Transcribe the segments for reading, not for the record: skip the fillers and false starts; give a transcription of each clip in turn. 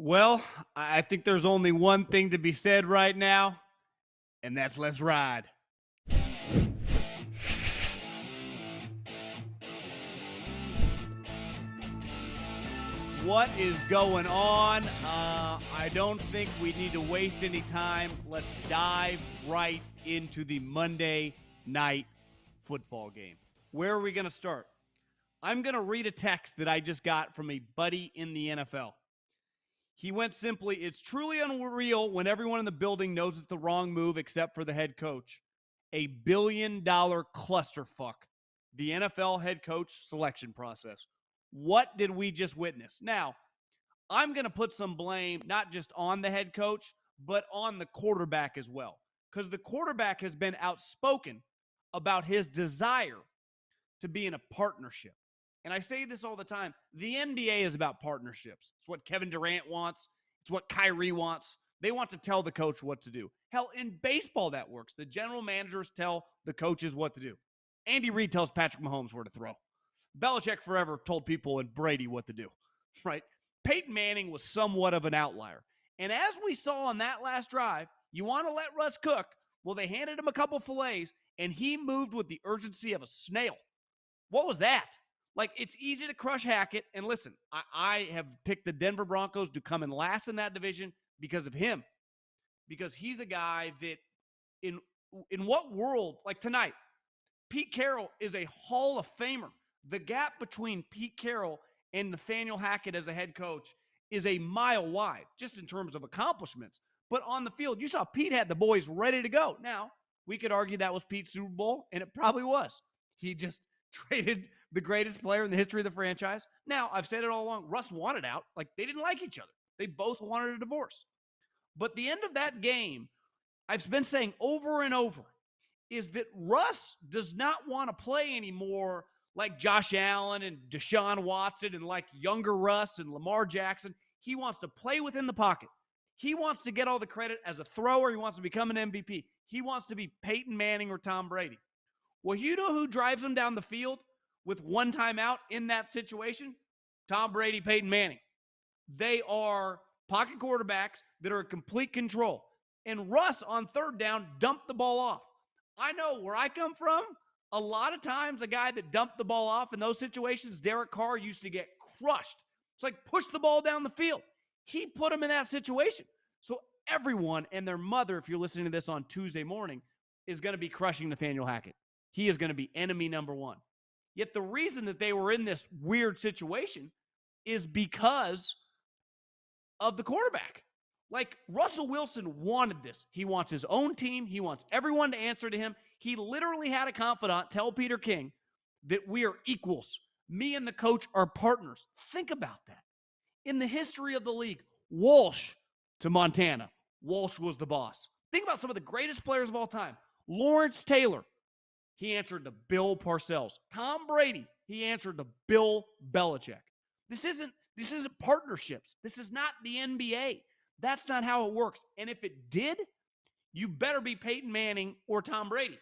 Well, I think there's only one thing to be said right now, and that's let's ride. What is going on? I don't think we need to waste any time. Let's dive right into the Monday night football game. Where are we going to start? I'm going to read a text that I just got from a buddy in the NFL. He went simply, "It's truly unreal when everyone in the building knows it's the wrong move except for the head coach. A $1 billion clusterfuck. The NFL head coach selection process." What did we just witness? Now, I'm going to put some blame not just on the head coach, but on the quarterback as well. Because the quarterback has been outspoken about his desire to be in a partnership. And I say this all the time. The NBA is about partnerships. It's what Kevin Durant wants. It's what Kyrie wants. They want to tell the coach what to do. Hell, in baseball that works. The general managers tell the coaches what to do. Andy Reid tells Patrick Mahomes where to throw. Belichick forever told people and Brady what to do, right? Peyton Manning was somewhat of an outlier. And as we saw on that last drive, you want to let Russ cook. Well, they handed him a couple fillets, and he moved with the urgency of a snail. What was that? Like, it's easy to crush Hackett. And listen, I have picked the Denver Broncos to come in last in that division because of him. Because he's a guy that in what world, like tonight, Pete Carroll is a Hall of Famer. The gap between Pete Carroll and Nathaniel Hackett as a head coach is a mile wide, just in terms of accomplishments. But on the field, you saw Pete had the boys ready to go. Now, we could argue that was Pete's Super Bowl, and it probably was. He just traded the greatest player in the history of the franchise. Now, I've said it all along. Russ wanted out. Like, they didn't like each other. They both wanted a divorce. But the end of that game, I've been saying over and over, is that Russ does not want to play anymore like Josh Allen and Deshaun Watson and like younger Russ and Lamar Jackson. He wants to play within the pocket. He wants to get all the credit as a thrower. He wants to become an MVP. He wants to be Peyton Manning or Tom Brady. Well, you know who drives him down the field with one timeout in that situation? Tom Brady, Peyton Manning. They are pocket quarterbacks that are in complete control. And Russ on third down dumped the ball off. I know where I come from. A lot of times, a guy that dumped the ball off in those situations, Derek Carr, used to get crushed. It's like push the ball down the field. He put him in that situation. So everyone and their mother, if you're listening to this on Tuesday morning, is going to be crushing Nathaniel Hackett. He is going to be enemy number one. Yet the reason that they were in this weird situation is because of the quarterback. Like, Russell Wilson wanted this. He wants his own team. He wants everyone to answer to him. He literally had a confidant tell Peter King that we are equals. Me and the coach are partners. Think about that. In the history of the league, Walsh to Montana. Walsh was the boss. Think about some of the greatest players of all time. Lawrence Taylor, he answered to Bill Parcells. Tom Brady, he answered to Bill Belichick. This isn't partnerships. This is not the NBA. That's not how it works. And if it did, you better be Peyton Manning or Tom Brady.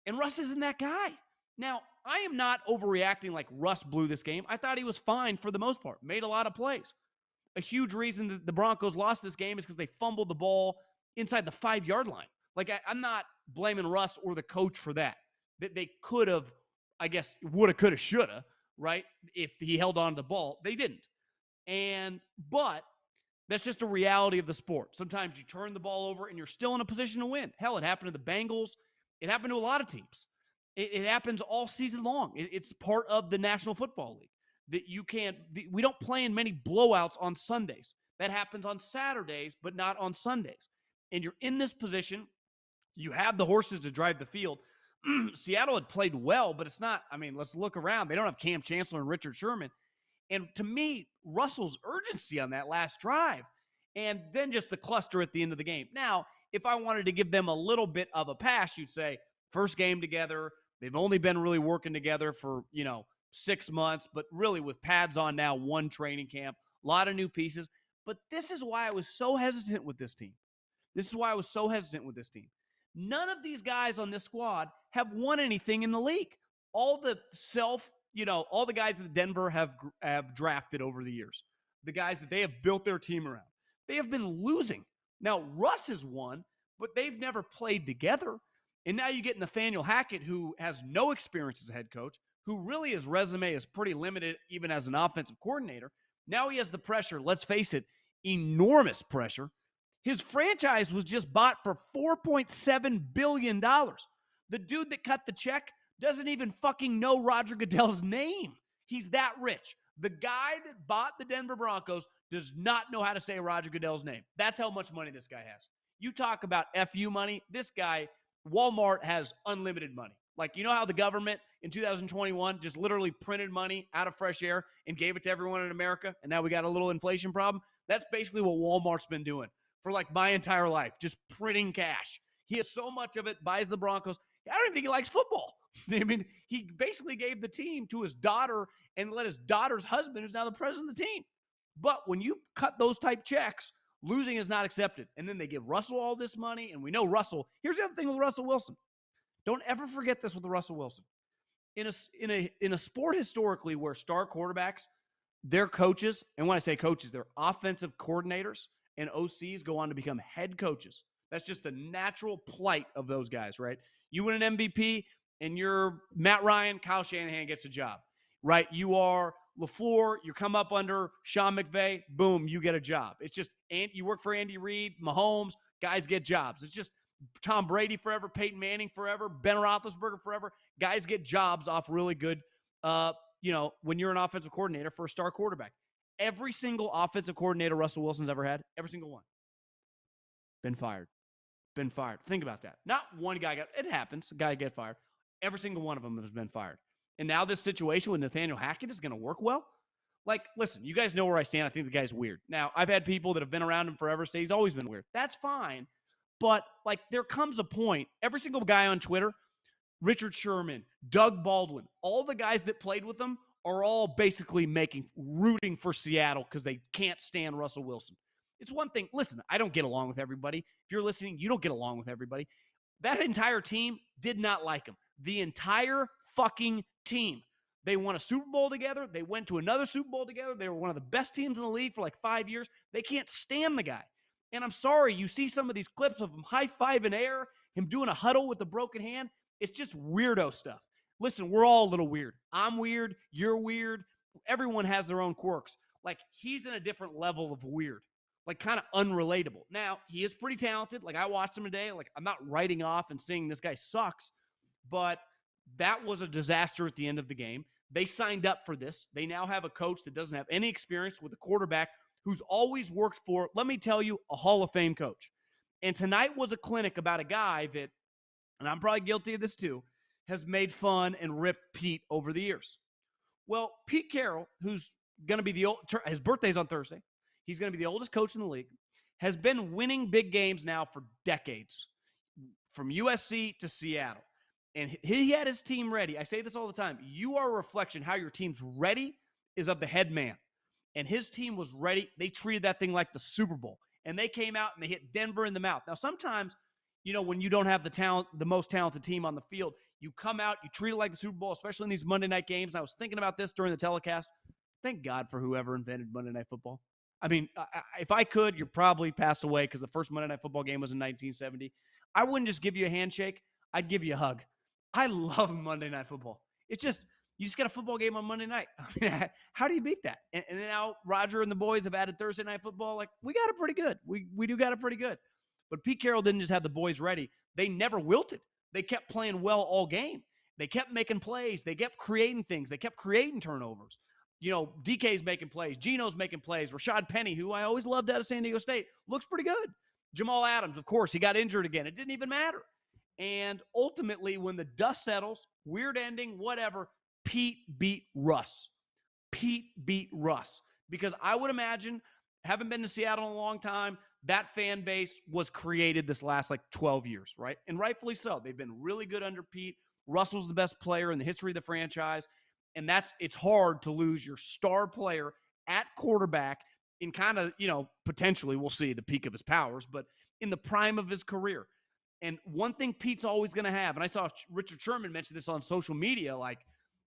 And Russ isn't that guy. Now, I am not overreacting like Russ blew this game. I thought he was fine for the most part. Made a lot of plays. A huge reason that the Broncos lost this game is because they fumbled the ball inside the 5-yard line. Like, I'm not blaming Russ or the coach for that. That they could have, I guess, woulda, coulda, shoulda, right? If he held on to the ball. They didn't. But that's just a reality of the sport. Sometimes you turn the ball over and you're still in a position to win. Hell, it happened to the Bengals. It happened to a lot of teams. It happens all season long. It's part of the National Football League. That we don't play in many blowouts on Sundays. That happens on Saturdays, but not on Sundays. And you're in this position. You have the horses to drive the field. Seattle had played well, but it's not, let's look around. They don't have Cam Chancellor and Richard Sherman. And to me, Russell's urgency on that last drive, and then just the cluster at the end of the game. Now, if I wanted to give them a little bit of a pass, you'd say, first game together. They've only been really working together for, 6 months, but really with pads on now, one training camp, a lot of new pieces. But this is why I was so hesitant with this team. None of these guys on this squad have won anything in the league. All the all the guys that Denver have drafted over the years, the guys that they have built their team around, they have been losing. Now, Russ has won, but they've never played together. And now you get Nathaniel Hackett, who has no experience as a head coach, who really his resume is pretty limited even as an offensive coordinator. Now he has the pressure, let's face it, enormous pressure. His franchise was just bought for $4.7 billion. The dude that cut the check doesn't even fucking know Roger Goodell's name. He's that rich. The guy that bought the Denver Broncos does not know how to say Roger Goodell's name. That's how much money this guy has. You talk about FU money. This guy, Walmart has unlimited money. Like, you know how the government in 2021 just literally printed money out of fresh air and gave it to everyone in America, and now we got a little inflation problem? That's basically what Walmart's been doing for like my entire life, just printing cash. He has so much of it, buys the Broncos. I don't even think he likes football. He basically gave the team to his daughter and let his daughter's husband, who's now the president of the team. But when you cut those type checks, losing is not accepted. And then they give Russell all this money, and we know Russell. Here's the other thing with Russell Wilson. Don't ever forget this with Russell Wilson. In a sport historically where star quarterbacks, their coaches, and when I say coaches, they're offensive coordinators and OCs go on to become head coaches. That's just the natural plight of those guys, right? You win an MVP and you're Matt Ryan, Kyle Shanahan gets a job, right? You are LaFleur, you come up under Sean McVay, boom, you get a job. It's just, you work for Andy Reid, Mahomes, guys get jobs. It's just Tom Brady forever, Peyton Manning forever, Ben Roethlisberger forever. Guys get jobs off really good, when you're an offensive coordinator for a star quarterback. Every single offensive coordinator Russell Wilson's ever had, every single one, been fired. Think about that. Not one guy it happens, a guy get fired. Every single one of them has been fired. And now this situation with Nathaniel Hackett is going to work well? Like, listen, you guys know where I stand. I think the guy's weird. Now, I've had people that have been around him forever say he's always been weird. That's fine. But, like, there comes a point, every single guy on Twitter, Richard Sherman, Doug Baldwin, all the guys that played with them are all basically rooting for Seattle because they can't stand Russell Wilson. It's one thing. Listen, I don't get along with everybody. If you're listening, you don't get along with everybody. That entire team did not like him. The entire fucking team. They won a Super Bowl together. They went to another Super Bowl together. They were one of the best teams in the league for like 5 years. They can't stand the guy. And I'm sorry, you see some of these clips of him high-fiving air, him doing a huddle with a broken hand. It's just weirdo stuff. Listen, we're all a little weird. I'm weird. You're weird. Everyone has their own quirks. Like, he's in a different level of weird. Like, kind of unrelatable. Now, he is pretty talented. Like, I watched him today. Like, I'm not writing off and saying this guy sucks, but that was a disaster at the end of the game. They signed up for this. They now have a coach that doesn't have any experience with a quarterback who's always worked for, let me tell you, a Hall of Fame coach. And tonight was a clinic about a guy that, and I'm probably guilty of this too, has made fun and ripped Pete over the years. Well, Pete Carroll, who's going to be his birthday's on Thursday. He's going to be the oldest coach in the league, has been winning big games now for decades, from USC to Seattle. And he had his team ready. I say this all the time. You are a reflection. How your team's ready is of the head man. And his team was ready. They treated that thing like the Super Bowl. And they came out and they hit Denver in the mouth. Now, sometimes, when you don't have the most talented team on the field, you come out, you treat it like the Super Bowl, especially in these Monday night games. And I was thinking about this during the telecast. Thank God for whoever invented Monday Night Football. I mean, if I could, you're probably passed away because the first Monday Night Football game was in 1970. I wouldn't just give you a handshake. I'd give you a hug. I love Monday Night Football. It's just, you just got a football game on Monday night. I mean, how do you beat that? And then now Roger and the boys have added Thursday Night Football. Like, we got it pretty good. We do got it pretty good. But Pete Carroll didn't just have the boys ready. They never wilted. They kept playing well all game. They kept making plays. They kept creating things. They kept creating turnovers. DK's making plays. Geno's making plays. Rashad Penny, who I always loved out of San Diego State, looks pretty good. Jamal Adams, of course, he got injured again. It didn't even matter. And ultimately, when the dust settles, weird ending, whatever, Pete beat Russ. Pete beat Russ. Because I would imagine, haven't been to Seattle in a long time, that fan base was created this last 12 years, right? And rightfully so. They've been really good under Pete. Russell's the best player in the history of the franchise. And it's hard to lose your star player at quarterback in kind of, potentially, we'll see, the peak of his powers, but in the prime of his career. And one thing Pete's always going to have, and I saw Richard Sherman mention this on social media,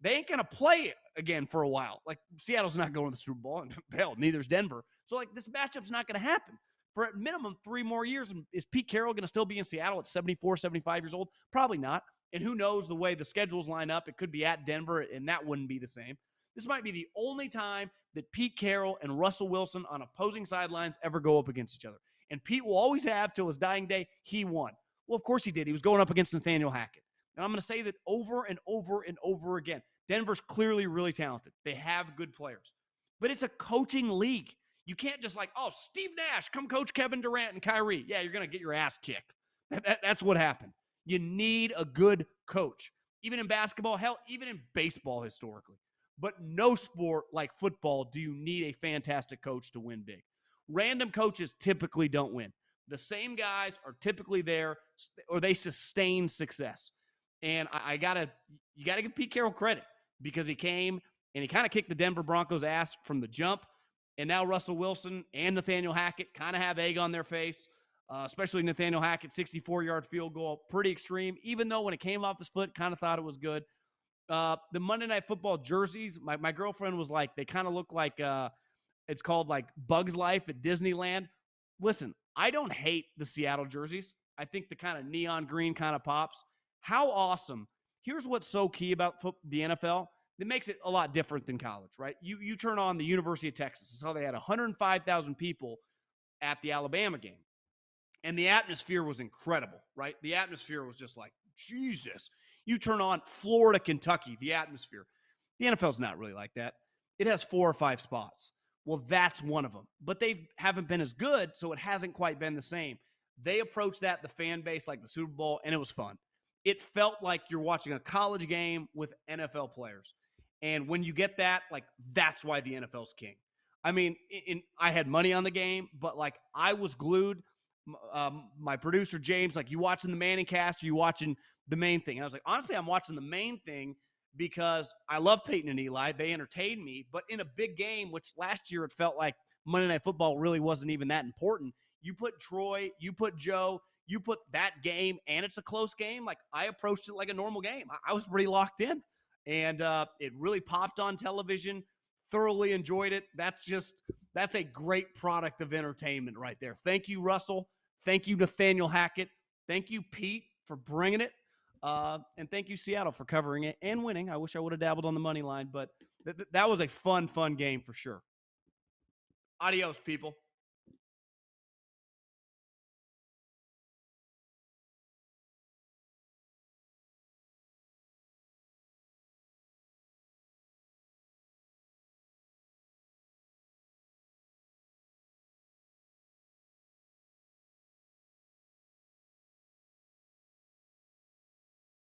they ain't going to play again for a while. Seattle's not going to the Super Bowl, and hell, neither's Denver. So, this matchup's not going to happen for at minimum 3 more years. And is Pete Carroll going to still be in Seattle at 74, 75 years old? Probably not. And who knows the way the schedules line up. It could be at Denver, and that wouldn't be the same. This might be the only time that Pete Carroll and Russell Wilson on opposing sidelines ever go up against each other. And Pete will always have, till his dying day, he won. Well, of course he did. He was going up against Nathaniel Hackett. And I'm going to say that over and over and over again. Denver's clearly really talented. They have good players. But it's a coaching league. You can't just Steve Nash, come coach Kevin Durant and Kyrie. Yeah, you're going to get your ass kicked. That's what happened. You need a good coach. Even in basketball, hell, even in baseball historically. But no sport like football do you need a fantastic coach to win big. Random coaches typically don't win. The same guys are typically there, or they sustain success. And you got to give Pete Carroll credit, because he came and he kind of kicked the Denver Broncos' ass from the jump. And now Russell Wilson and Nathaniel Hackett kind of have egg on their face, especially Nathaniel Hackett, 64-yard field goal, pretty extreme, even though when it came off his foot, kind of thought it was good. The Monday Night Football jerseys, my girlfriend was like, they kind of look like, it's called Bug's Life at Disneyland. Listen, I don't hate the Seattle jerseys. I think the kind of neon green kind of pops. How awesome. Here's what's so key about the NFL. That makes it a lot different than college, right? You turn on the University of Texas. It's how they had 105,000 people at the Alabama game. And the atmosphere was incredible, right? The atmosphere was just Jesus. You turn on Florida, Kentucky, the atmosphere. The NFL's not really like that. It has 4 or 5 spots. Well, that's one of them. But they haven't been as good, so it hasn't quite been the same. They approached that, the fan base, like the Super Bowl, and it was fun. It felt like you're watching a college game with NFL players. And when you get that, that's why the NFL's king. I mean, I had money on the game, but I was glued. My producer, James, you watching the Manning cast, or you watching the main thing? And I was like, honestly, I'm watching the main thing because I love Peyton and Eli. They entertained me. But in a big game, which last year it felt like Monday Night Football really wasn't even that important, you put Troy, you put Joe, you put that game, and it's a close game. I approached it like a normal game. I was pretty locked in. And it really popped on television. Thoroughly enjoyed it. That's a great product of entertainment right there. Thank you, Russell. Thank you, Nathaniel Hackett. Thank you, Pete, for bringing it. And thank you, Seattle, for covering it and winning. I wish I would have dabbled on the money line, but that was a fun game for sure. Adios, people.